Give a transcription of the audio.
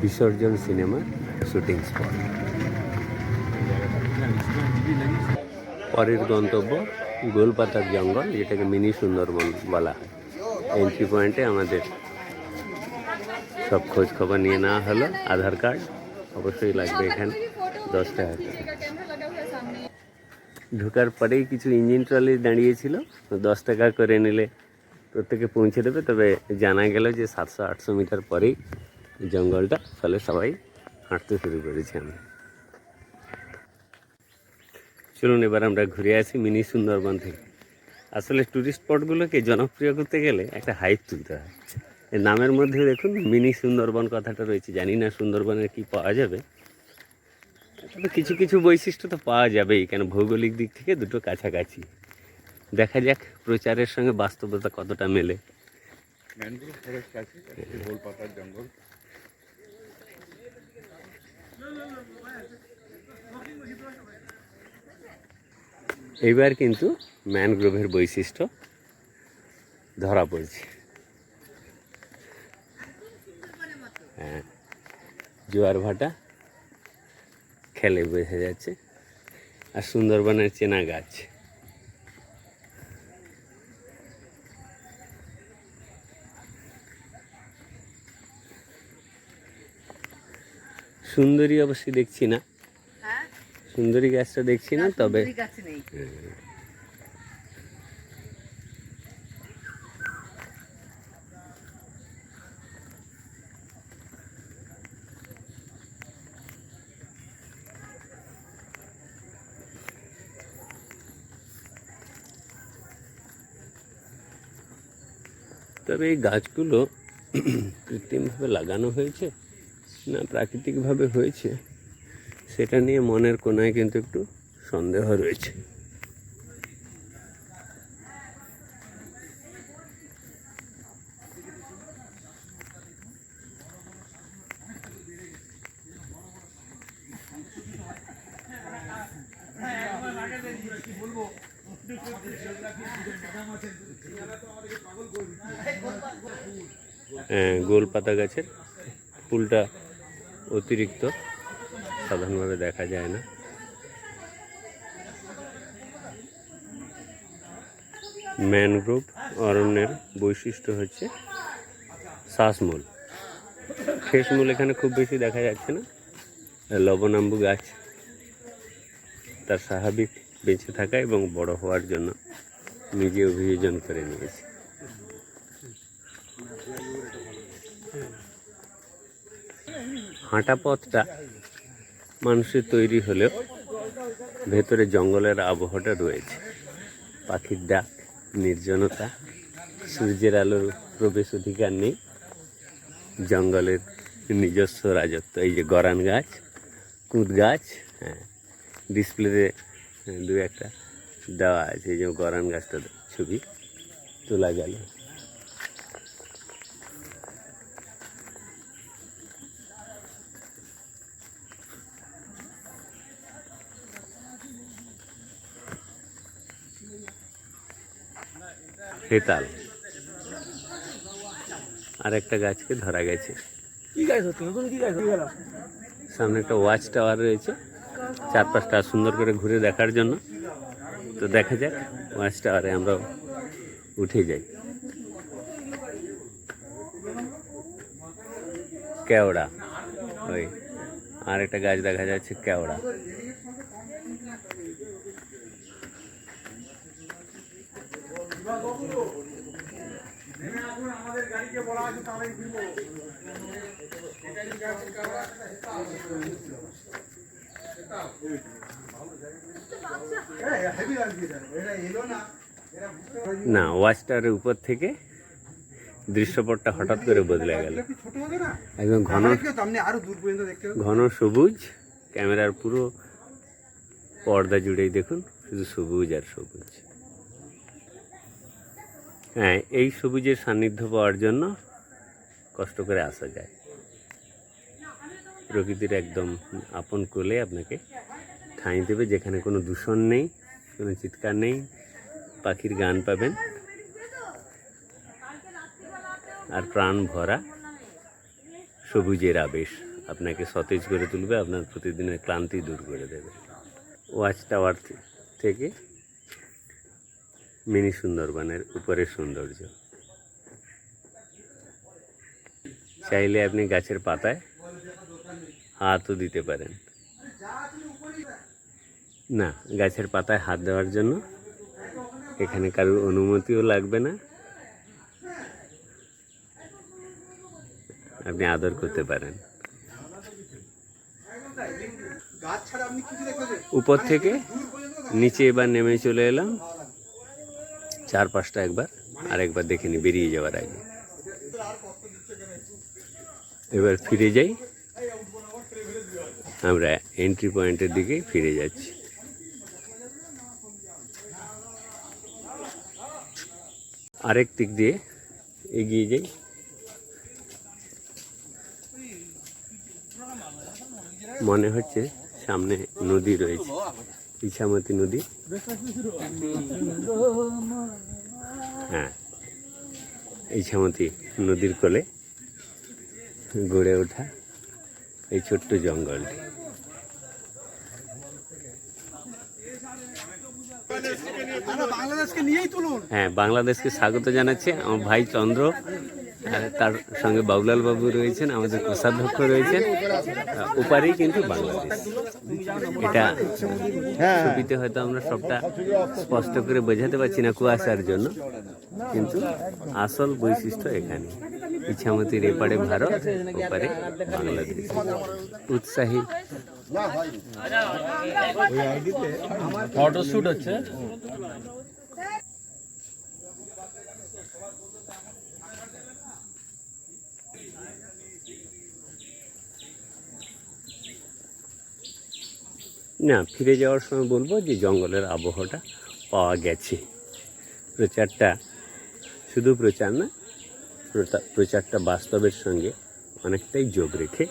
বিসর্জন cinema shooting spot. পরের গন্তব্য গোলপাতার জঙ্গল, যেটাকে মিনি সুন্দরবন বলা হয়। এন্ট্রি পয়েন্টে আমাদের সব খোঁজ খবর নিয়ে নেওয়া হলো। আধার কার্ড অবশ্যই লাগবে এখানে, 10 টাকা। ঢোকার পরেই কিছু ইঞ্জিন ট্রলি দাঁড়িয়েছিল, 10 টাকা করে নিলে প্রত্যেকে পৌঁছে দেবে। তবে জানা গেল যে 700-800 মিটার পরেই জঙ্গলটা, ফলে সবাই হাঁটতে শুরু করেছি আমরা। চলুন এবার আমরা ঘুরে আসি মিনি সুন্দরবন থেকে। আসলে ট্যুরিস্ট স্পটগুলোকে জনপ্রিয় করতে গেলে একটা হাইপ তুলতে হয়। এর নামের মধ্যে দেখুন মিনি সুন্দরবন কথাটা রয়েছে। জানি না সুন্দরবনের কি পাওয়া যাবে, তবে কিছু কিছু বৈশিষ্ট্য তো পাওয়া যাবেই, কেন ভৌগোলিক দিক থেকে দুটো কাছাকাছি। দেখা যাক প্রচারের সঙ্গে বাস্তবতা কতটা মেলে। ম্যানগ্রোভ ফরেস্ট আছে, গোলপাতার জঙ্গল। এইবার কিন্তু ম্যানগ্রোভের বৈশিষ্ট্য ধরা পড়ছে। হ্যাঁ, জোয়ার ভাটা খেলে বোঝা যাচ্ছে, আর সুন্দরবনের চেনা গাছ। সুন্দরী অবশ্যই দেখছি না, সুন্দরী গাছটা দেখছি না, তবে তবে এই গাছগুলো কৃত্রিমভাবে লাগানো হয়েছে না প্রাকৃতিকভাবে হয়েছে, সেটা নিয়ে মনের কোনায় কিন্তু একটু সন্দেহ রয়েছে। গোলপাতা গাছের ফুলটা অতিরিক্ত সাধারণভাবে দেখা যায় না। ম্যানগ্রোভ অরণ্যের বৈশিষ্ট্য হচ্ছে শ্বাসমূল। ঠেসমূল এখানে খুব বেশি দেখা যাচ্ছে না। লবণাম্বু গাছ তার স্বাভাবিক বেঁচে থাকা এবং বড় হওয়ার জন্য নিজে অভিযোজন করে নিয়েছে। হাঁটা পথটা মানুষের তৈরি হলেও ভেতরে জঙ্গলের আবহাওয়াটা রয়েছে। পাখির ডাক, নির্জনতা, সূর্যের আলোর প্রবেশ অধিকার নেই, জঙ্গলের নিজস্ব রাজত্ব। এই যে গরান গাছ, কুঁদ গাছ, হ্যাঁ ডিসপ্লেতে দু একটা দেওয়া আছে, এই যে গরান গাছটা ছবি তোলা গেল। হেতাল আর একটা গাছকে ধরা গেছে। সামনে একটা ওয়াচ টাওয়ার রয়েছে, চারপাশটা সুন্দর করে ঘুরে দেখার জন্য। তো দেখা যাক, ওয়াচ টাওয়ারে আমরা উঠে যাই। কেওড়া, ওই আর একটা গাছ দেখা যাচ্ছে কেওড়া। না, ওয়াচ টাওয়ারের উপর থেকে দৃশ্যপটটা হঠাৎ করে বদলে গেল। একদম ঘন সবুজ, ক্যামেরার পুরো পর্দা জুড়েই দেখুন শুধু সবুজ আর সবুজ। হ্যাঁ, এই সবুজের সান্নিধ্য পাওয়ার জন্য কষ্ট করে আসা যায়। প্রকৃতির একদম আপন কোলে আপনাকে ঠাঁই দেবে, যেখানে কোনো দূষণ নেই, কোনো চিৎকার নেই, পাখির গান পাবেন। আর প্রাণ ভরা সবুজের আবেশ আপনাকে সতেজ করে তুলবে, আপনার প্রতিদিনের ক্লান্তি দূর করে দেবে। ওয়াচ টাওয়ার থেকে মিনি সুন্দরবনের উপরের সৌন্দর্য। চাইলে আপনি গাছের পাতায় হাতও দিতে পারেন। না, গাছের পাতায় হাত দেওয়ার জন্য এখানে কারোর অনুমতিও লাগবে না, আপনি আদর করতে পারেন। উপর থেকে নিচে এবার নেমে চলে এলাম, চারপাশটা আরেকবার দেখে নি বেরিয়ে যাওয়ার আগে। এবার ফিরে যাই, আমরা এন্ট্রি পয়েন্টের দিকে ফিরে যাচ্ছি। আরেক দিক দিয়ে এগিয়ে যাই। মনে হচ্ছে সামনে নদী রয়েছে, ইছামতি নদী। হ্যাঁ, ইছামতি নদীর কোলে গড়ে ওঠা এই ছোট্ট জঙ্গলটি। হ্যাঁ, বাংলাদেশকে স্বাগত জানাচ্ছে আমার ভাই চন্দ্র, আর তার সঙ্গে বাবুলাল বাবু রয়েছেন, আমাদের কোষাধ্যক্ষ রয়েছেন। ওপারেই কিন্তু বাংলাদেশ। এটা ছবিতে হয়তো আমরা সবটা স্পষ্ট করে বোঝাতে পারছি না কুয়াশার জন্য, কিন্তু আসল বৈশিষ্ট্য এখানে। ইছামতির এপারে ভারত, ওপারে বাংলাদেশ। উৎসাহী ফটোশুট হচ্ছে। না, ফিরে যাওয়ার সময় বলবো যে জঙ্গলের আবহাওয়াটা পাওয়া গেছে। প্রচারটা শুধু প্রচার না, প্রচারটা বাস্তবের সঙ্গে অনেকটাই যোগ রেখে